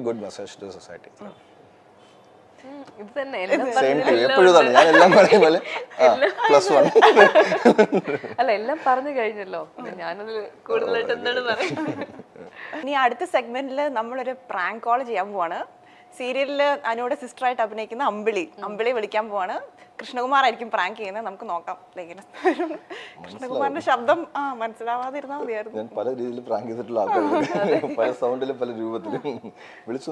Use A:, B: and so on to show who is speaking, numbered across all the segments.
A: good message to society.
B: ഇത് തന്നെ
A: Same to you. എപ്പോഴും ഇതാണ്. ഞാൻ എല്ലാം പറയുമ്പോൾ +1.
B: അല്ല എല്ലാം പറഞ്ഞു കഴിഞ്ഞല്ലോ. ഞാനതിൽ കൂടുതലായിട്ട് എന്താണ് പറയുന്നത്?
C: ഇനി അടുത്ത സെഗ്മെന്റിൽ നമ്മളൊരു പ്രാങ്ക് കോൾ ചെയ്യാൻ പോവാണ്. സീരിയലില് അനുവിടെ സിസ്റ്ററായിട്ട് അഭിനയിക്കുന്ന അമ്പിളി വിളിക്കാൻ പോവാണ്. കൃഷ്ണകുമാറായിരിക്കും പ്രാങ്ക് ചെയ്യുന്നത്. നമുക്ക് നോക്കാം. കൃഷ്ണകുമാറിന്റെ ശബ്ദം മനസ്സിലാവാതിരുന്നാൽ മതിയായിരുന്നു.
A: ഞാൻ പല രീതിയിൽ പ്രാങ്ക് ചെയ്തിട്ടുള്ള ആൾക്കാരുണ്ട്. പല സൗണ്ടിലും പല രൂപത്തിലും വിളിച്ചു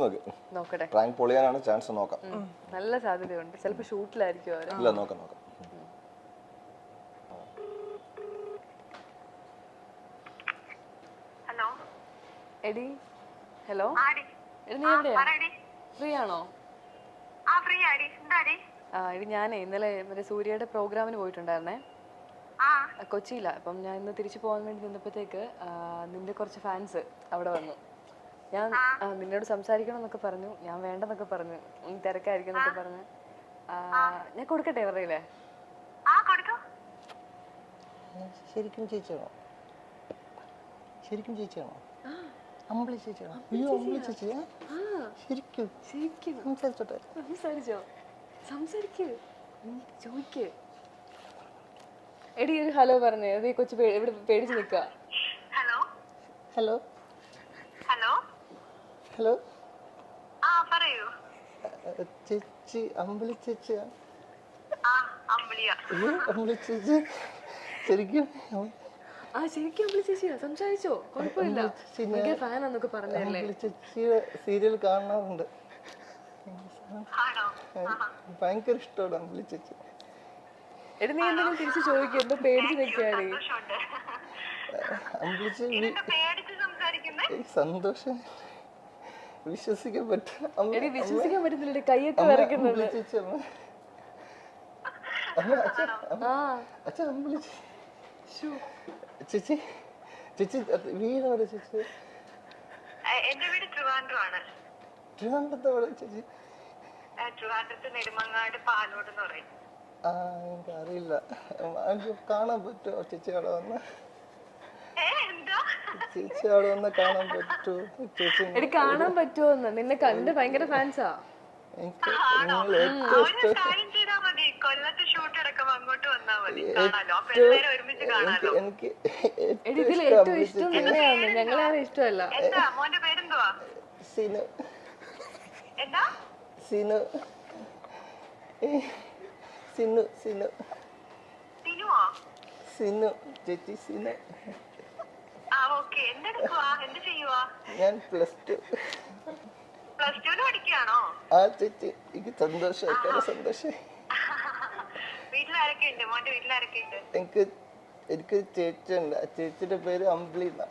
B: നോക്കട്ടെ.
A: പ്രാങ്ക് പൊളിയാനാണ് ചാൻസ്. നോക്കാം.
B: നല്ല സാധ്യതയുണ്ട്. ചിലപ്പോൾ ഷൂട്ടിലായിരിക്കും അവര്.
A: ഇല്ല, നോക്കാം.
D: ഹലോ
B: എടി ഹലോ
D: ആടി
B: എടി നീ എവിടെയാ?
D: പറയടി.
B: ഫ്രീ ആണോ?
D: ആ ഫ്രീ ആടി. എന്താടി?
B: എടി ഞാനേ ഇന്നലെ മറ്റേ സൂര്യയുടെ പ്രോഗ്രാമിന് പോയിട്ടുണ്ടായിരുന്നേ
D: ആ
B: കൊച്ചിയില. അപ്പം ഞാൻ ഇന്ന് തിരിച്ചു പോകാൻ വേണ്ടി നിന്നപ്പോഴത്തേക്ക് നിന്റെ കുറച്ച് ഫാൻസ് അവിടെ വന്നു. ഞാൻ നിന്നോട് സംസാരിക്കണം എന്നൊക്കെ പറഞ്ഞു. ഞാൻ വേണ്ടെന്നൊക്കെ പറഞ്ഞു. തിരക്കായിരിക്കും എന്നൊക്കെ പറഞ്ഞു. ഞാൻ കൊടുക്കട്ടെ പറയില്ലേ?
D: ആ കൊടുത്തു.
A: ശരിക്കും ചേച്ചിയാണോ? അമ്പിളി ചേച്ചിയാണോ? അയ്യോ, അമ്പിളി ചേച്ചിയാ? ശരിക്കും സംസാരിച്ചോട്ടെ?
B: സംസാരിക്കൂ, ചോദിക്ക്. എടി ഒരു ഹലോ പറഞ്ഞേ. അത് ഈ കൊച്ചു ഇവിടെ പേടിച്ച് നിൽക്കുക.
D: ഹലോ
A: ഹലോ
D: ഹലോ
A: ഹലോ
D: ആ പറയൂ.
A: ചേച്ചി അമ്പിളി ചേച്ചിയാ?
D: ആ അമ്പിളിയാ.
A: അയ്യോ, അമ്പിളി ചേച്ചി ശരിക്കും?
B: ശരിക്കും അമ്പിളി ചേച്ചിയാ? സംസാരിച്ചോ? കുഴപ്പമില്ല. ഭയങ്കര ഫാനാന്നൊക്കെ പറഞ്ഞല്ലേ?
A: അമ്പിളി ചേച്ചിയുടെ സീരിയൽ കാണാറുണ്ട്.
D: ആണോ?
A: ഭയങ്കര ഇഷ്ടമാണ് അമ്പിളി ചേച്ചി.
B: എടി നീ എന്തെങ്കിലും തിരിച്ചു ചോദിക്കും. എന്തോ പേടിച്ച് നിൽക്കുകയാണ്.
D: സന്തോഷമുണ്ട്.
A: അമ്പിളി ചേച്ചി
D: ഇതെന്താ പേടിച്ച് സംസാരിക്കുന്നേ?
A: സന്തോഷം വിശ്വസിക്കാൻ പറ്റും.
B: എടി വിശ്വസിക്കാൻ പറ്റുന്നില്ല. കൈയൊക്കെ വരയ്ക്കുന്നത്.
A: ചേച്ചി അച്ഛൻ അമ്പിളി ചേച്ചി ചേച്ചി വീടാണ് ചേച്ചി?
D: എന്റെ വീട് ട്രിവാൻഡ്രമാണ്.
A: ട്രിവാൻഡ്രത്തോടെ ചേച്ചി?
D: ട്രിവാൻഡ്രത്ത് നെടുമങ്ങാട് പാലോട് എന്ന് പറയും.
A: എനിക്ക് അറിയില്ല. കാണാൻ പറ്റുമോ ചേച്ചി അവിടെ വന്ന്?
D: എന്താ
A: ചേച്ചി അവിടെ വന്ന് കാണാൻ പറ്റുമോ ചേച്ചി?
B: എടി കാണാൻ പറ്റുമോന്ന്? നിന്നെ കണ്ട് ഭയങ്കര ഫാൻസാ.
A: എനിക്ക് നിങ്ങൾ ഏറ്റവും ഇഷ്ടം.
D: കാര്യം ചെയ്താ മതി. കൊല്ലത്ത് ഷൂട്ട് അടക്കം അങ്ങോട്ട് വന്നാ മതി. കാണാലോ. അപ്പൊ എല്ലാവരും ഒരുമിച്ച് കാണാലോ.
A: എനിക്ക്
B: എടി ഇതിൽ ഏറ്റവും ഇഷ്ടം നിന്നെയാണ്. ഞങ്ങളെയാണ് ഇഷ്ടമല്ല.
D: എന്താ മോന്റെ പേരെന്തുവാ?
A: സിനു.
D: എന്താ?
A: സിനു സിനു സിനു
D: സിനുവോ?
A: സിനു ചേച്ചി സിനു.
D: ആ ഓക്കെ. എന്തെടുക്കുവാ? എന്ത് ചെയ്യുവാ?
A: ഞാൻ +2.
D: +2 പഠിക്കുകയാണോ?
A: ആ ചേച്ചി എനിക്ക് സന്തോഷമായി. സന്തോഷമായി.
D: വീട്ടിലാരൊക്കെ ഉണ്ട്? മോന്റെ വീട്ടിലാരൊക്കെ ഉണ്ട്?
A: എനിക്ക് ചേച്ചിയുണ്ട്. ആ ചേച്ചിയുടെ പേര് അമ്പിളി എന്നാ.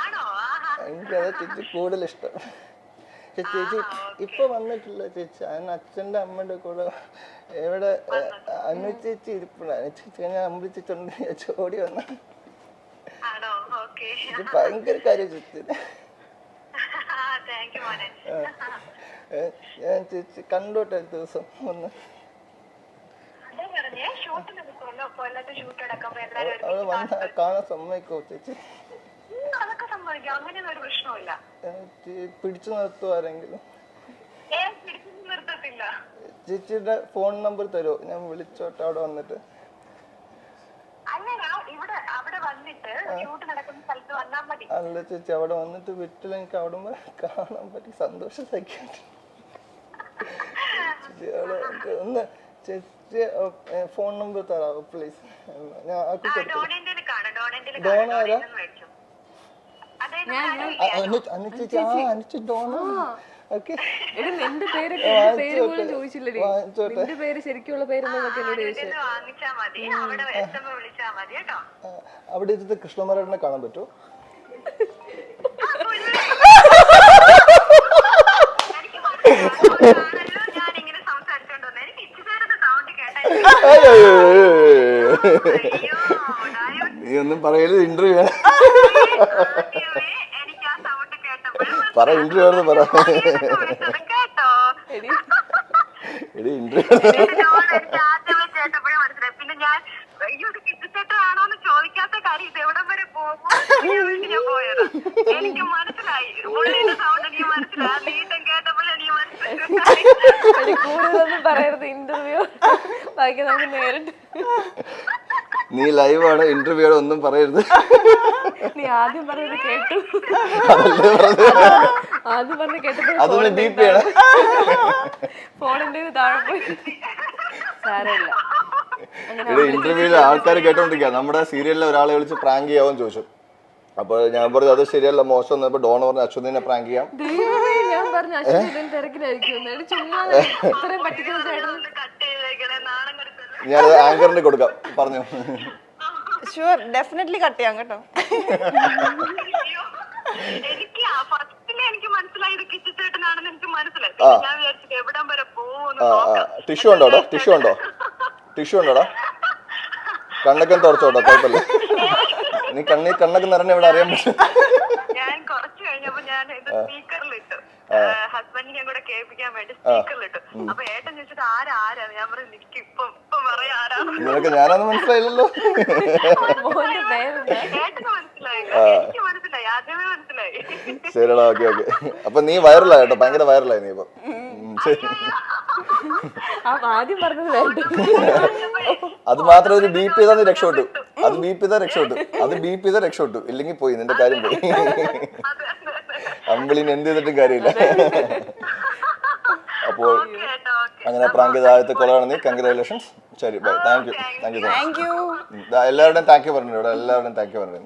D: ആണോ?
A: എനിക്കതാ ചേച്ചി കൂടുതൽ ഇഷ്ടം. ചേച്ചി ഇപ്പൊ വന്നിട്ടില്ല ചേച്ചി. അച്ഛൻ്റെ അമ്മയുടെ കൂടെ എവിടെ അനു ചേച്ചി ഇരിപ്പുണ്ട്. അനു ചേച്ചി ഞാൻ അമ്പിളി ചേച്ചി ഉണ്ട് ചോടി വന്ന.
D: ആണോ? ഓക്കെ.
A: ഭയങ്കര കാര്യം ചേച്ചി.
D: താങ്ക് യു മോനെ.
A: ഞാൻ ചേച്ചി കണ്ടോട്ടെ ദിവസം ഒന്ന്.
D: അതാ പറഞ്ഞേ ഷൂട്ടിന് കൊല്ലത്ത് ഷൂട്ട് അടക്കം എല്ലാവരും
A: അവള് വന്ന കാണാൻ സമ്മതിക്കോ ചേച്ചി?
D: അതൊക്കെ സംഭവിക്കും. അങ്ങനെയൊന്നും ഒരു പ്രശ്നമില്ല.
A: പിടിച്ചു നിർത്തുമോ ആരെങ്കിലും?
D: പിടിച്ചു നിർത്തത്തില്ല.
A: ചേച്ചിയുടെ ഫോൺ നമ്പർ തരുമോ? ഞാൻ വിളിച്ചോട്ടെ അവിടെ വന്നിട്ട്.
D: അല്ല ഇവിടെ അവിടെ വന്നിട്ട് ഷൂട്ട് നടക്കുന്ന സ്ഥലത്ത് വന്നാൽ മതി.
A: അല്ല ചേച്ചി അവിടെ വന്നിട്ട് വിട്ടില്ല. എനിക്ക് അവിടെ കാണാൻ പറ്റി. സന്തോഷം സഹിക്കാൻ. ചേച്ചി അവിടെ ഒന്ന് ചേച്ചി ഫോൺ നമ്പർ തരാമോ പ്ലീസ്? ഞാൻ ആക്കി ഡോണ ആരാ? അനുചേച്ചി. അനുചേച്ചി ഡോണ. ഓക്കെ.
B: എടി നിന്റെ പേര് പോലും ചോദിച്ചില്ലടി. നിന്റെ പേര് ശരിക്കുള്ള പേരെന്നൊക്കെ എന്നോട് ചോദിച്ചു.
D: വാങ്ങിച്ചാ മതി. അവിടെ എത്തുമ്പോ വിളിച്ചാ മതി കേട്ടോ.
A: അവിടെ ഇരുന്ന് കൃഷ്ണമാരായണനെ കാണാൻ പറ്റുമോ?
D: ഞാനിങ്ങനെ സംസാരിച്ചോണ്ട് വന്നെ. എനിക്ക് ഇച്ചിരി സൗണ്ട് കേട്ടാ
A: നീ ഒന്നും പറയരുത്. ഇന്റർവ്യൂ
D: എനിക്ക് ആ സൗണ്ട് കേട്ടപ്പോഴും
A: പറ. ഇന്റർവ്യൂ ആണെന്ന് പറ.
D: കേട്ടോ
A: ഇന്റർവ്യൂ
D: ആദ്യമേ കേട്ടപ്പോഴേ മനസ്സിലായി. പിന്നെ ഞാൻ അയ്യോ ഇത് കിട്ടിച്ചേട്ടാണോന്ന് ചോദിക്കാത്ത കാര്യം ഇത് എവിടം വരെ പോകും ഞാൻ പോയത്. എനിക്ക് മനസ്സിലായി. ഉള്ളിന്റെ സൗണ്ട് എനിക്ക് മനസ്സിലായി.
B: കൂടുതലൊന്നും പറയരുത് ഇന്റർവ്യൂ. ബാക്കി നമുക്ക് നേരിട്ട്.
A: നീ ലൈവാണ്, ഇന്റർവ്യൂ ഒന്നും പറയരുത്.
B: നീ ആദ്യം പറഞ്ഞത് കേട്ടു.
A: അതല്ലേ പറഞ്ഞത്.
B: ആദ്യം പറഞ്ഞ് കേട്ടപ്പോ
A: അതൊന്ന് ഡീപ്പ് ചെയ്യണം.
B: ഫോണിന്റെ താഴെ പോയി. സാരമില്ല.
A: ഇവിടെ ഇന്റർവ്യൂല് ആൾക്കാർ കേട്ടോണ്ടിരിക്കുക. നമ്മുടെ സീരിയലിലെ ഒരാളെ വിളിച്ച് പ്രാങ്ക് ചെയ്യാമെന്ന് ചോദിച്ചു. അപ്പൊ ഞാൻ പറഞ്ഞു അത് ശരിയല്ല, മോശം എന്നപ്പോ ഡോൺ പറഞ്ഞു അശ്വതിനെ പ്രാങ്ക് ചെയ്യാം.
B: ദൈവമേ, ഞാൻ പറഞ്ഞു അശ്വതി തിരക്കിലായിരിക്കും. ചുമ്മാ ഇത്രയും പറ്റിക്കുന്ന ചേട്ടൻ.
A: ഞാനത് ആങ്കറിന് കൊടുക്കാം, പറഞ്ഞു.
C: ഷുവർ, ഡെഫിനറ്റ്ലി കട്ട് ചെയ്യാം കേട്ടോ.
D: എനിക്ക് ഫസ്റ്റിലെ എനിക്ക് മനസ്സിലായി ഇത് കിച്ചിച്ചേട്ടനാണെന്ന് എനിക്ക് മനസ്സിലായി. ഞാൻ വിചാരിച്ചത് എവിടം വരെ പോകുന്നു.
A: ടിഷ്യൂ ഉണ്ടോടാ? ടിഷ്യൂ ഉണ്ടോ? ടിഷ്യൂ ഉണ്ടോടാ? കണ്ണൊക്കെ തുടച്ചോട്ടോ, കുഴപ്പമില്ല. നീ കണ്ണൊക്കെ നിറഞ്ഞ ഇവിടെ അറിയാൻ പറ്റും.
D: ഞാൻ കുറച്ച് കഴിഞ്ഞപ്പോ ഞാൻ ഇത് സ്പീക്കറിലിട്ടു, ഹസ്ബൻഡിനെ കൂടെ കേൾപ്പിക്കാൻ വേണ്ടി സ്പീക്കറിലിട്ടു. അപ്പൊ ഏട്ടൻ ചോദിച്ചിട്ട് ആരാ ഞാൻ പറഞ്ഞു എനിക്ക് ഇപ്പൊ പറയാ ആരാ.
A: നിനക്ക് ഞാനൊന്നും മനസ്സിലായില്ലല്ലോ.
D: ഏട്ടന് മനസ്സിലായില്ല, എനിക്ക് മനസ്സിലായി, ആദ്യമേ മനസ്സിലായി.
A: ശരിടാ, ഓക്കെ ഓക്കെ. അപ്പൊ നീ വൈറലായി കേട്ടോ, ഭയങ്കര വൈറലായി നീ ഇപ്പൊ.
B: ആദ്യം പറഞ്ഞത് വേണ്ട.
A: അത് മാത്രം ഒരു ബീപ്പ് ചെയ്താൽ നീ രക്ഷപ്പെട്ടു. അത് ബീപ്പ് ചെയ്താൽ രക്ഷപ്പെട്ടു. അത് ബീപ്പ് ചെയ്താൽ രക്ഷപ്പെട്ടു. ഇല്ലെങ്കിൽ പോയി, നിന്റെ കാര്യം പോയി. അമ്പിളിന് എന്ത് ചെയ്തിട്ടും കാര്യമില്ല. അപ്പോൾ അങ്ങനെ പ്രാങ്ക് ചെയ്ത ആദ്യത്തെ കൊളാണ് നീ. കൺഗ്രാജുലേഷൻസ്. ശരി, bye. Thank you. Thank you so much. എല്ലാവരുടെയും താങ്ക് യു പറഞ്ഞു. ഇവിടെ എല്ലാവരുടെയും താങ്ക് യു പറഞ്ഞു.